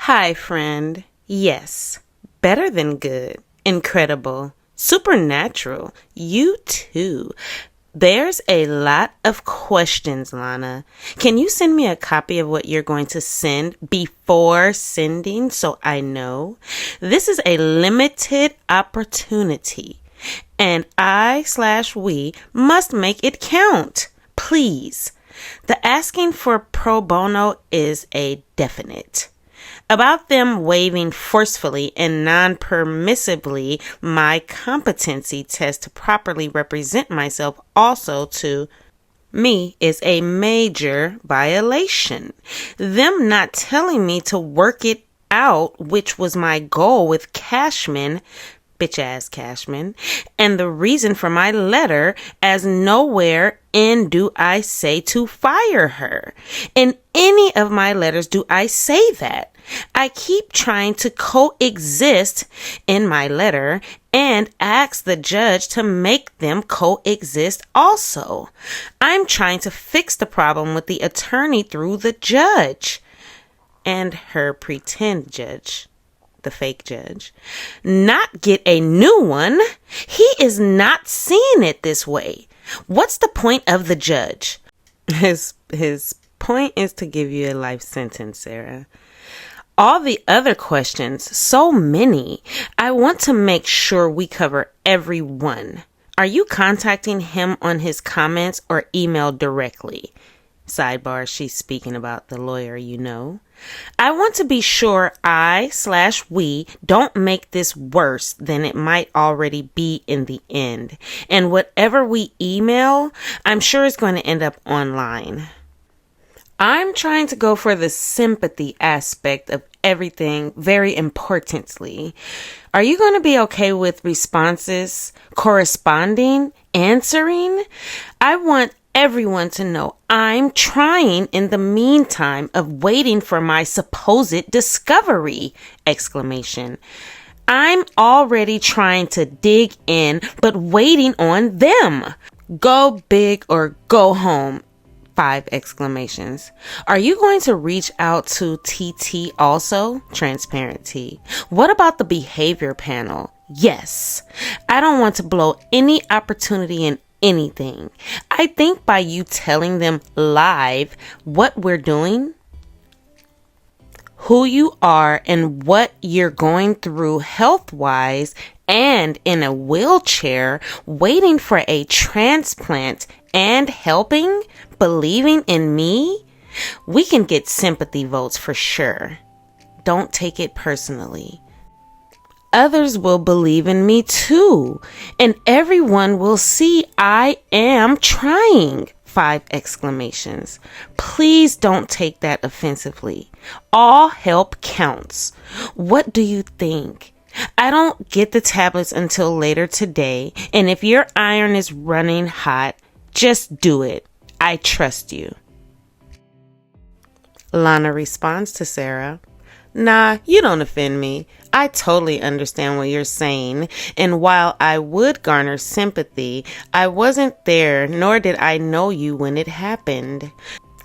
Hi, friend. Yes, better than good, incredible, supernatural, you too. There's a lot of questions, Lana. Can you send me a copy of what you're going to send before sending so I know? This is a limited opportunity, and I/we must make it count. Please. The asking for pro bono is a definite. About them waiving forcefully and non-permissibly my competency test to properly represent myself also to me is a major violation. Them not telling me to work it out, which was my goal with Cashman, bitch-ass Cashman, and the reason for my letter, as nowhere in do I say to fire her. In any of my letters do I say that. I keep trying to coexist in my letter and ask the judge to make them coexist also. I'm trying to fix the problem with the attorney through the judge and her pretend judge. The fake judge, not get a new one. He is not seeing it this way. What's the point of the judge? His point is to give you a life sentence, Sarah. All the other questions, so many. I want to make sure we cover every one. Are you contacting him on his comments or email directly? Sidebar, she's speaking about the lawyer you know. I want to be sure I/we don't make this worse than it might already be in the end. And whatever we email, I'm sure it's going to end up online. I'm trying to go for the sympathy aspect of everything very importantly. Are you going to be okay with responses, corresponding, answering? I want everyone to know I'm trying in the meantime of waiting for my supposed discovery! Exclamation. I'm already trying to dig in, but waiting on them. Go big or go home! 5 exclamations. Are you going to reach out to TT also? Transparent T. What about the behavior panel? Yes. I don't want to blow any opportunity in anything. I think by you telling them live what we're doing, who you are, and what you're going through health-wise and in a wheelchair, waiting for a transplant and helping, believing in me, we can get sympathy votes for sure. Don't take it personally. Others will believe in me too, and everyone will see I am trying! 5 exclamations. Please don't take that offensively. All help counts. What do you think? I don't get the tablets until later today, and if your iron is running hot, just do it. I trust you. Lana responds to Sarah. Nah, you don't offend me. I totally understand what you're saying, and while I would garner sympathy, I wasn't there, nor did I know you when it happened.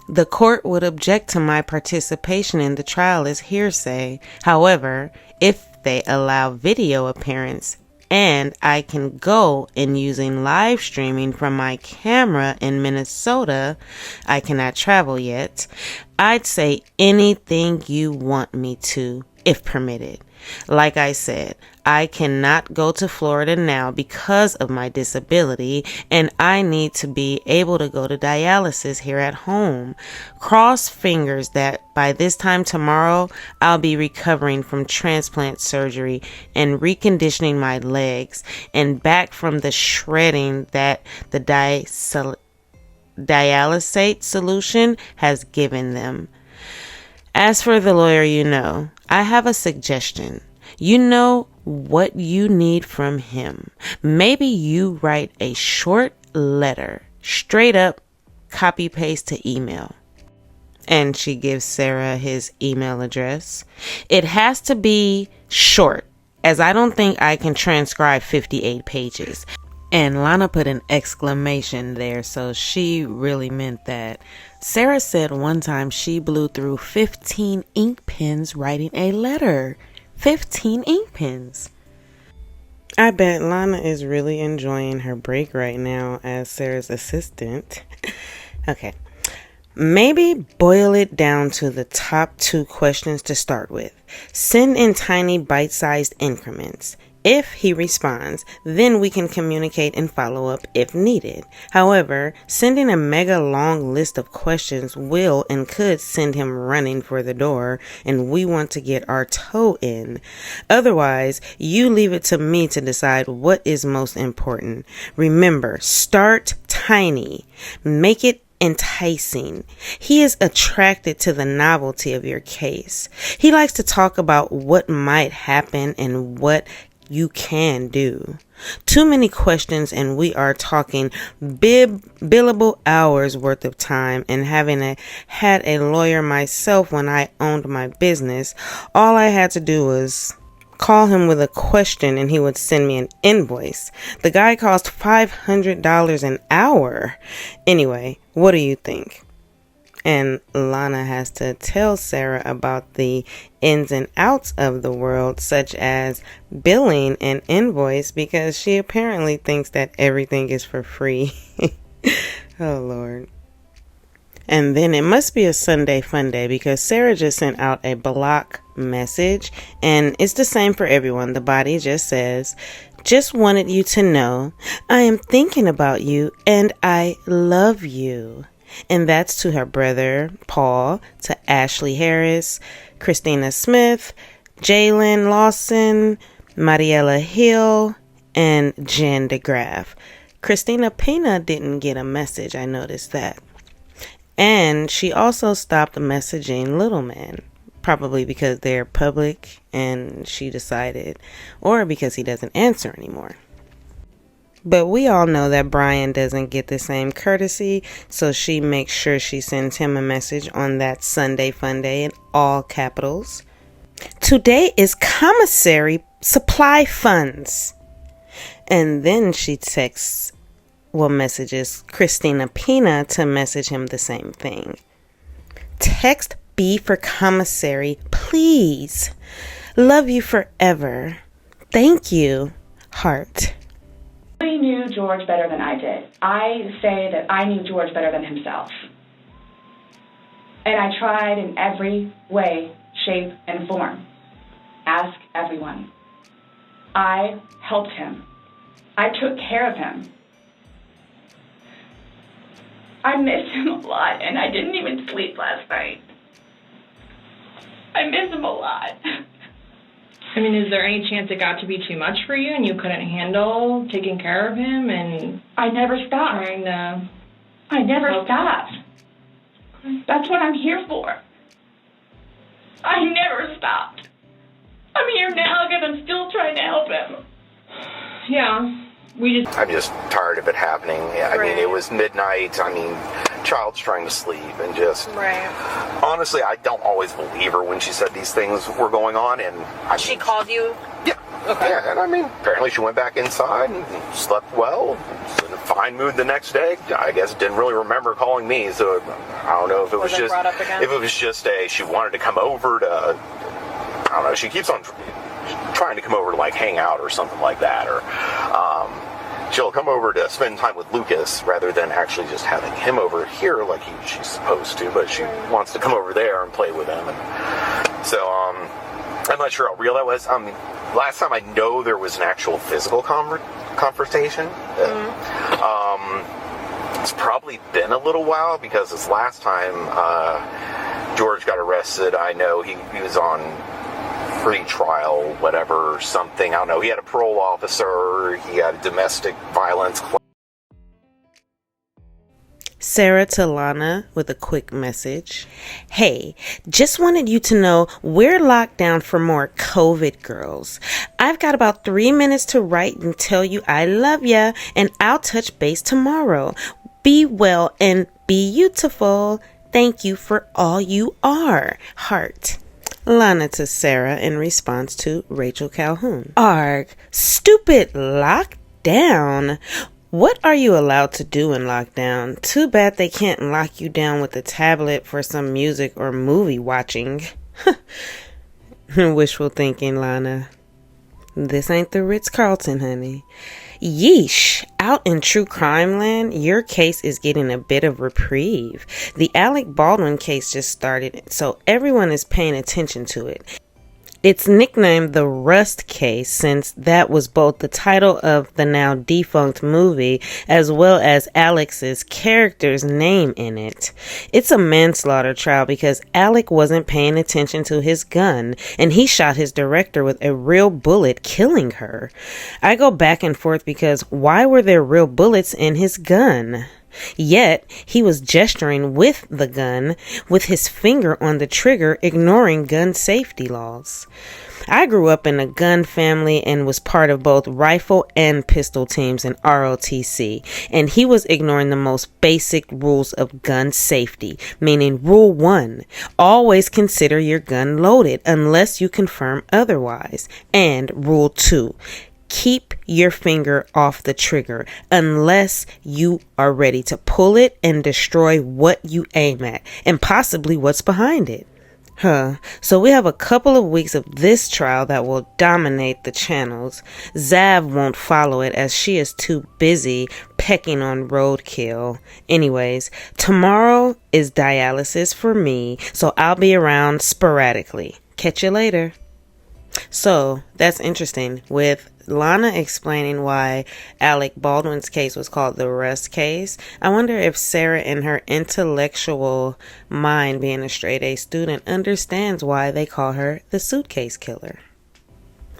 The court would object to my participation in the trial as hearsay. However, if they allow video appearance, and I can go in using live streaming from my camera in Minnesota, I cannot travel yet, I'd say anything you want me to, if permitted. Like I said, I cannot go to Florida now because of my disability, and I need to be able to go to dialysis here at home. Cross fingers that by this time tomorrow, I'll be recovering from transplant surgery and reconditioning my legs and back from the shredding that the dialysate solution has given them. As for the lawyer you know, I have a suggestion. You know what you need from him. Maybe you write a short letter, straight up copy paste to email. And she gives Sarah his email address. It has to be short, as I don't think I can transcribe 58 pages. And Lana put an exclamation there, so she really meant that. Sarah said one time she blew through 15 ink pens writing a letter. 15 ink pens. I bet Lana is really enjoying her break right now as Sarah's assistant. Okay. Maybe boil it down to the top 2 questions to start with. Send in tiny bite-sized increments. If he responds, then we can communicate and follow up if needed. However, sending a mega long list of questions will and could send him running for the door, and we want to get our toe in. Otherwise, you leave it to me to decide what is most important. Remember, start tiny. Make it enticing. He is attracted to the novelty of your case. He likes to talk about what might happen and what you can do. Too many questions and we are talking billable hours worth of time, and having had a lawyer myself when I owned my business, all I had to do was call him with a question and he would send me an invoice. The guy cost $500 an hour. Anyway, what do you think? And Lana has to tell Sarah about the ins and outs of the world, such as billing and invoice, because she apparently thinks that everything is for free. Oh, Lord. And then it must be a Sunday fun day, because Sarah just sent out a block message, and it's the same for everyone. The body just says, "Just wanted you to know I am thinking about you and I love you." And that's to her brother, Paul, to Ashley Harris, Christina Smith, Jalen Lawson, Mariella Hill, and Jen DeGraff. Christina Pena didn't get a message. I noticed that. And she also stopped messaging Little Man, probably because they're public and she decided, or because he doesn't answer anymore. But we all know that Brian doesn't get the same courtesy, so she makes sure she sends him a message on that Sunday fun day in all capitals. "Today is commissary supply funds." And then she messages Christina Pena to message him the same thing. "Text B for commissary, please. Love you forever. Thank you, heart." Nobody knew George better than I did. I say that I knew George better than himself. And I tried in every way, shape, and form. Ask everyone. I helped him. I took care of him. I miss him a lot, and I didn't even sleep last night. I miss him a lot. I mean, is there any chance it got to be too much for you and you couldn't handle taking care of him and... I never stopped. Trying to... I never stopped. That's what I'm here for. I never stopped. I'm here now because I'm still trying to help him. Yeah, I'm just tired of it happening. I mean, it was midnight. I mean, child's trying to sleep and just... Right. Honestly, I don't always believe her when she said these things were going on, and... She called you? Yeah. Okay. Yeah, and I mean, apparently she went back inside and slept well. Was in a fine mood the next day. I guess didn't really remember calling me, so I don't know if it was just... brought up again? If it was just she wanted to come over to... I don't know, she keeps on trying to come over to, like, hang out or something like that, or... she'll come over to spend time with Lucas rather than actually just having him over here like she's supposed to, but she wants to come over there and play with him. And so, I'm not sure how real that was. Last time I know there was an actual physical confrontation. It's probably been a little while because this last time George got arrested, I know he was on pre-trial, whatever, something. I don't know. He had a parole officer. He had a domestic violence claim. Sarah to Lana with a quick message. "Hey, just wanted you to know we're locked down for more COVID girls. I've got about 3 minutes to write and tell you I love ya, and I'll touch base tomorrow. Be well and be beautiful. Thank you for all you are. Heart." Lana to Sarah in response to Rachel Calhoun. "Arg, stupid down? What are you allowed to do in lockdown? Too bad they can't lock you down with a tablet for some music or movie watching. Wishful thinking, Lana. This ain't the Ritz-Carlton, honey. Yeesh, out in true crime land, your case is getting a bit of reprieve. The Alec Baldwin case just started, so everyone is paying attention to it. It's nicknamed the Rust case since that was both the title of the now defunct movie as well as Alex's character's name in it. It's a manslaughter trial because Alec wasn't paying attention to his gun and he shot his director with a real bullet, killing her. I go back and forth because why were there real bullets in his gun? Yet, he was gesturing with the gun, with his finger on the trigger, ignoring gun safety laws. I grew up in a gun family and was part of both rifle and pistol teams in ROTC, and he was ignoring the most basic rules of gun safety, meaning Rule 1, always consider your gun loaded unless you confirm otherwise, and Rule 2, keep your finger off the trigger unless you are ready to pull it and destroy what you aim at and possibly what's behind it. So we have a couple of weeks of this trial that will dominate the channels. Zav won't follow it as she is too busy pecking on roadkill. Anyways, tomorrow is dialysis for me, so I'll be around sporadically. Catch you later. So that's interesting, with Lana explaining why Alec Baldwin's case was called the Rust case. I wonder if Sarah, in her intellectual mind, being a straight A student, understands why they call her the suitcase killer.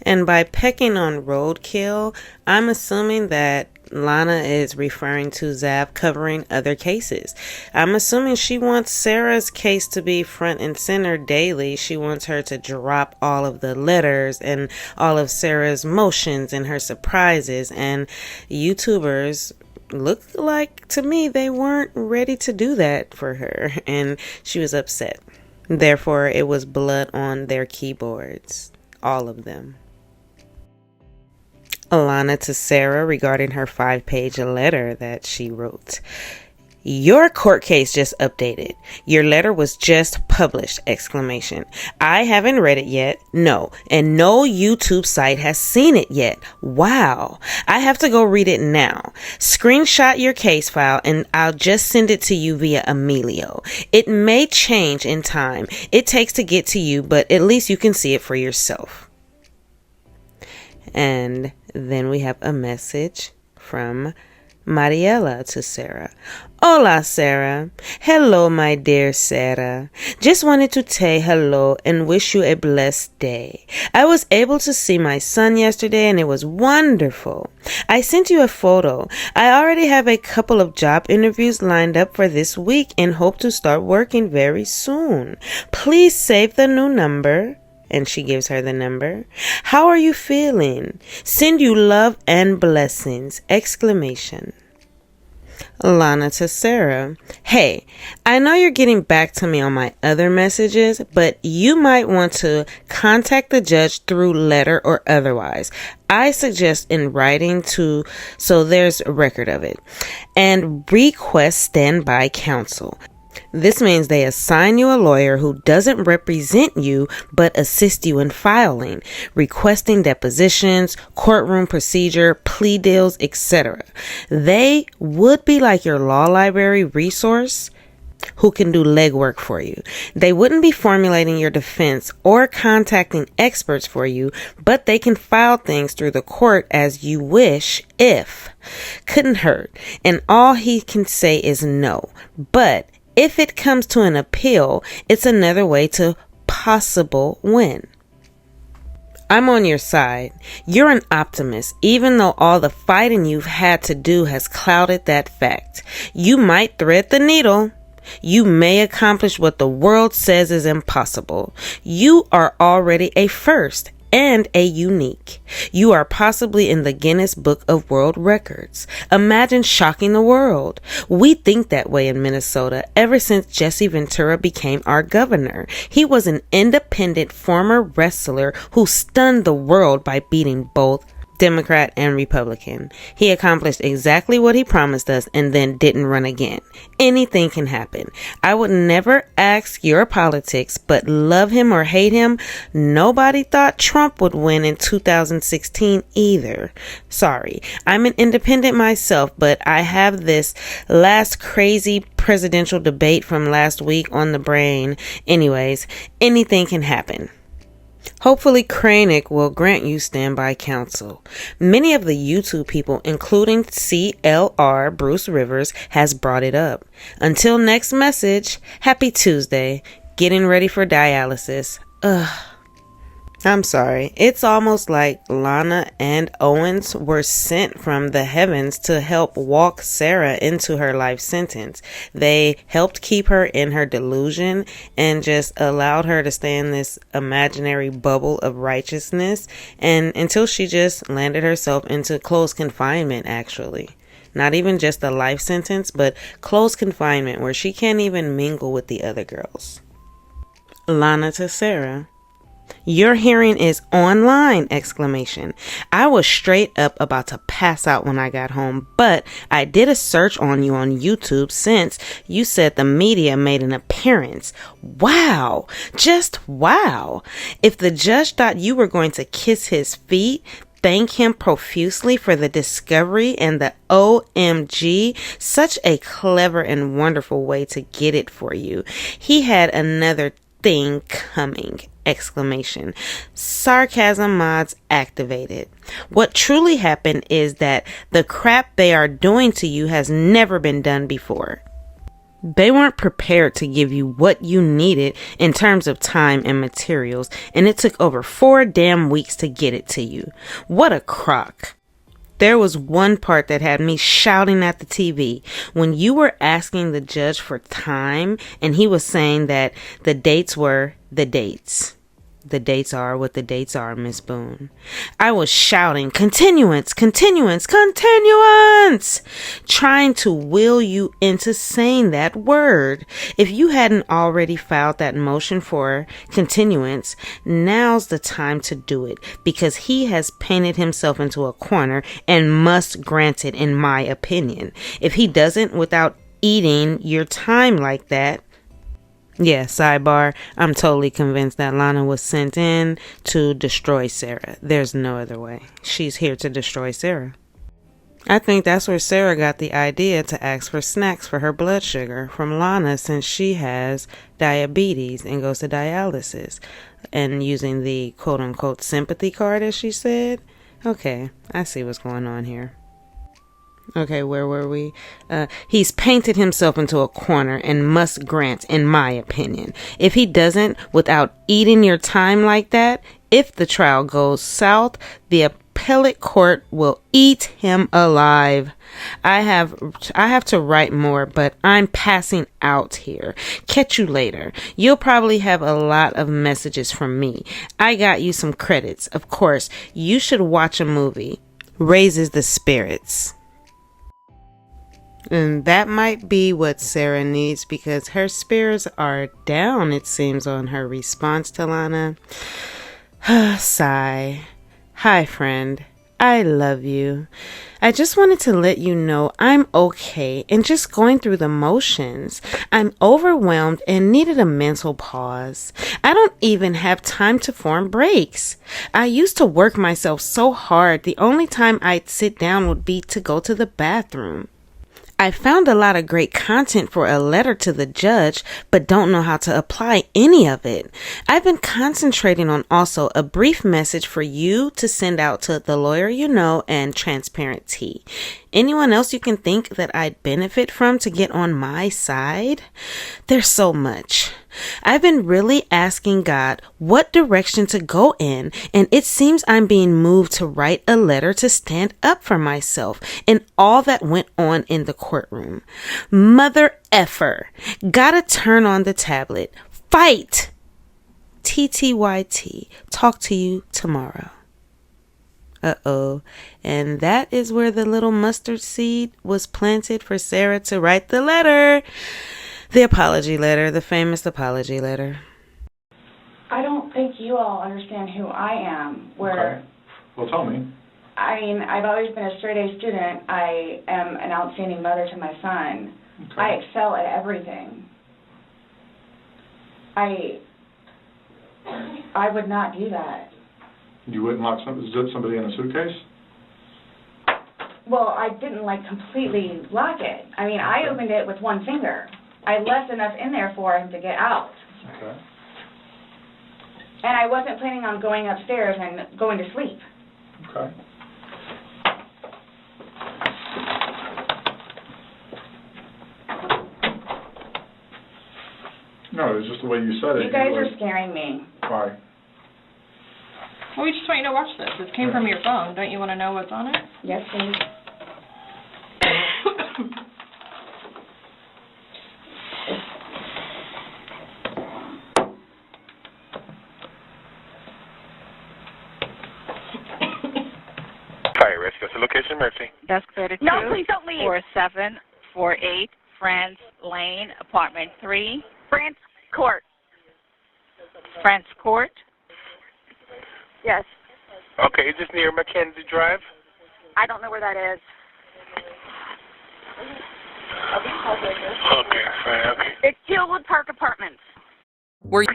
And by pecking on roadkill, I'm assuming that Lana is referring to Zav covering other cases. I'm assuming she wants Sarah's case to be front and center daily. She wants her to drop all of the letters and all of Sarah's motions and her surprises. And YouTubers look like, to me, they weren't ready to do that for her. And she was upset. Therefore, it was blood on their keyboards. All of them. Alana to Sarah regarding her 5-page letter that she wrote. Your court case just updated. Your letter was just published! I haven't read it yet. No. And no YouTube site has seen it yet. Wow. I have to go read it now. Screenshot your case file and I'll just send it to you via Emilio. It may change in time. It takes to get to you, but at least you can see it for yourself. And then we have a message from Mariela to Sarah. Hola, Sarah. Hello, my dear Sarah. Just wanted to say hello and wish you a blessed day. I was able to see my son yesterday and it was wonderful. I sent you a photo. I already have a couple of job interviews lined up for this week and hope to start working very soon. Please save the new number. And she gives her the number. How are you feeling? Send you love and blessings! Lana to Sarah. Hey, I know you're getting back to me on my other messages, but you might want to contact the judge through letter or otherwise. I suggest in writing so there's a record of it. And request standby counsel. This means they assign you a lawyer who doesn't represent you but assist you in filing, requesting depositions, courtroom procedure, plea deals, etc. They would be like your law library resource who can do legwork for you. They wouldn't be formulating your defense or contacting experts for you, but they can file things through the court as you wish if. Couldn't hurt. And all he can say is no. But if it comes to an appeal, it's another way to possible win. I'm on your side. You're an optimist, even though all the fighting you've had to do has clouded that fact. You might thread the needle. You may accomplish what the world says is impossible. You are already a first and a unique. You are possibly in the Guinness Book of World Records. Imagine shocking the world. We think that way in Minnesota ever since Jesse Ventura became our governor. He was an independent former wrestler who stunned the world by beating both Democrat and Republican. He accomplished exactly what he promised us and then didn't run again. Anything can happen. I would never ask your politics, but love him or hate him, nobody thought Trump would win in 2016 either. Sorry, I'm an independent myself, but I have this last crazy presidential debate from last week on the brain. Anyways, anything can happen. Hopefully Krennic will grant you standby counsel. Many of the YouTube people, including CLR Bruce Rivers, has brought it up. Until next message, happy Tuesday. Getting ready for dialysis. Ugh. I'm sorry. It's almost like Lana and Owens were sent from the heavens to help walk Sarah into her life sentence. They helped keep her in her delusion and just allowed her to stay in this imaginary bubble of righteousness and until she just landed herself into close confinement, actually. Not even just a life sentence, but close confinement where she can't even mingle with the other girls. Lana to Sarah. Your hearing is online! I was straight up about to pass out when I got home, but I did a search on you on YouTube since you said the media made an appearance. Wow! Just wow! If the judge thought you were going to kiss his feet, thank him profusely for the discovery and the OMG, such a clever and wonderful way to get it for you. He had another thing coming! Sarcasm mods activated. What truly happened is that the crap they are doing to you has never been done before. They weren't prepared to give you what you needed in terms of time and materials, and it took over 4 damn weeks to get it to you. What a crock. There was one part that had me shouting at the TV when you were asking the judge for time and he was saying that the dates were the dates. The dates are what the dates are, Miss Boone. I was shouting, continuance, continuance, continuance, trying to will you into saying that word. If you hadn't already filed that motion for continuance, now's the time to do it because he has painted himself into a corner and must grant it, in my opinion. If he doesn't without eating your time like that, yeah, sidebar, I'm totally convinced that Lana was sent in to destroy Sarah. There's no other way. She's here to destroy Sarah. I think that's where Sarah got the idea to ask for snacks for her blood sugar from Lana since she has diabetes and goes to dialysis. And using the quote-unquote sympathy card, as she said. Okay, I see what's going on here. Okay, where were we? He's painted himself into a corner and must grant, in my opinion. If he doesn't, without eating your time like that, if the trial goes south, the appellate court will eat him alive. I have to write more, but I'm passing out here. Catch you later. You'll probably have a lot of messages from me. I got you some credits. Of course, you should watch a movie. Raises the spirits. And that might be what Sarah needs because her spirits are down, it seems, on her response to Lana. Sigh. Hi, friend. I love you. I just wanted to let you know I'm okay and just going through the motions. I'm overwhelmed and needed a mental pause. I don't even have time to form breaks. I used to work myself so hard. The only time I'd sit down would be to go to the bathroom. I found a lot of great content for a letter to the judge, but don't know how to apply any of it. I've been concentrating on also a brief message for you to send out to the lawyer you know and Transparent Tea. Anyone else you can think that I'd benefit from to get on my side? There's so much. I've been really asking God what direction to go in, and it seems I'm being moved to write a letter to stand up for myself and all that went on in the courtroom. Mother effer. Gotta turn on the tablet. Fight! TTYT. Talk to you tomorrow. Uh-oh. And that is where the little mustard seed was planted for Sarah to write the letter. The apology letter, the famous apology letter. I don't think you all understand who I am. Okay. Well, tell me. I mean, I've always been a straight-A student. I am an outstanding mother to my son. Okay. I excel at everything. I would not do that. You wouldn't lock somebody in a suitcase? Well, I didn't, like, completely lock it. I mean, I opened it with one finger. I left enough in there for him to get out. Okay. And I wasn't planning on going upstairs and going to sleep. Okay. No, it's just the way you said it. You guys are scaring me. Why? Well, we just want you to watch this. This came from your phone. Don't you want to know what's on it? Yes, please. Fire risk. That's the location, Mercy. Desk 32. No, please don't leave. 4748 France Lane, apartment 3. France Court. France Court. Yes. Okay, is this near Mackenzie Drive? I don't know where that is. Okay, fine, okay. It's Hillwood Park Apartments. Were you?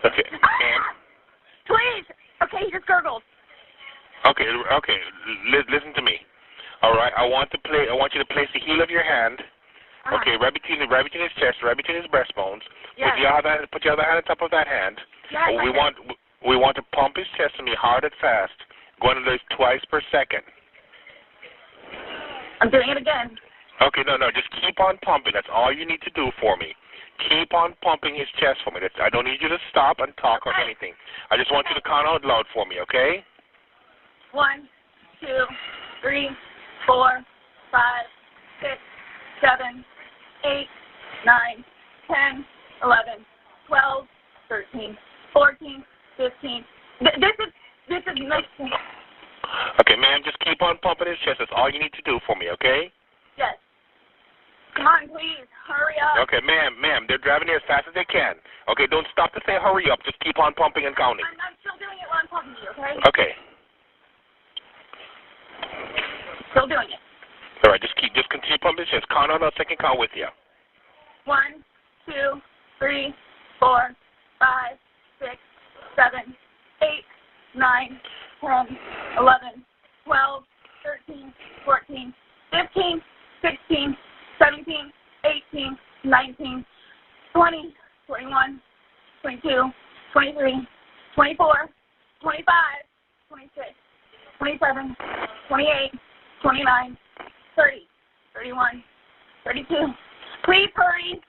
Okay, and? Please. Okay, he just gurgled. Okay, listen to me. All right, I want you to place the heel of your hand, okay, right between his chest, right between his breastbones. Yes. Put your other hand on top of that hand. Yes, We want to pump his chest to me hard and fast, going to this twice per second. I'm doing it again. Okay, no, just keep on pumping. That's all you need to do for me. Keep on pumping his chest for me. I don't need you to stop and talk or anything. I just want you to count out loud for me, okay? 1, 2, 3, 4, 5, 6, 7, 8, 9, 10, 11, 12, 13, 14, 15. This is mixing. Okay, ma'am, just keep on pumping his chest. That's all you need to do for me, okay? Yes. Come on, please. Hurry up. Okay, ma'am, they're driving here as fast as they can. Okay, don't stop to say hurry up. Just keep on pumping and counting. I'm still doing it while I'm talking to you, okay? Okay. Still doing it. All right, just continue pumping his chest. Count on a second count with you. 1, 2, 3, 4, 5, 6, 7, 8, 9, 10, 11, 12, 13, 14, 15, 16, 17, 18, 19, 20, 21, 22, 23, 24, 25, 26, 27, 28, 29, 30, 31, 32. Please hurry.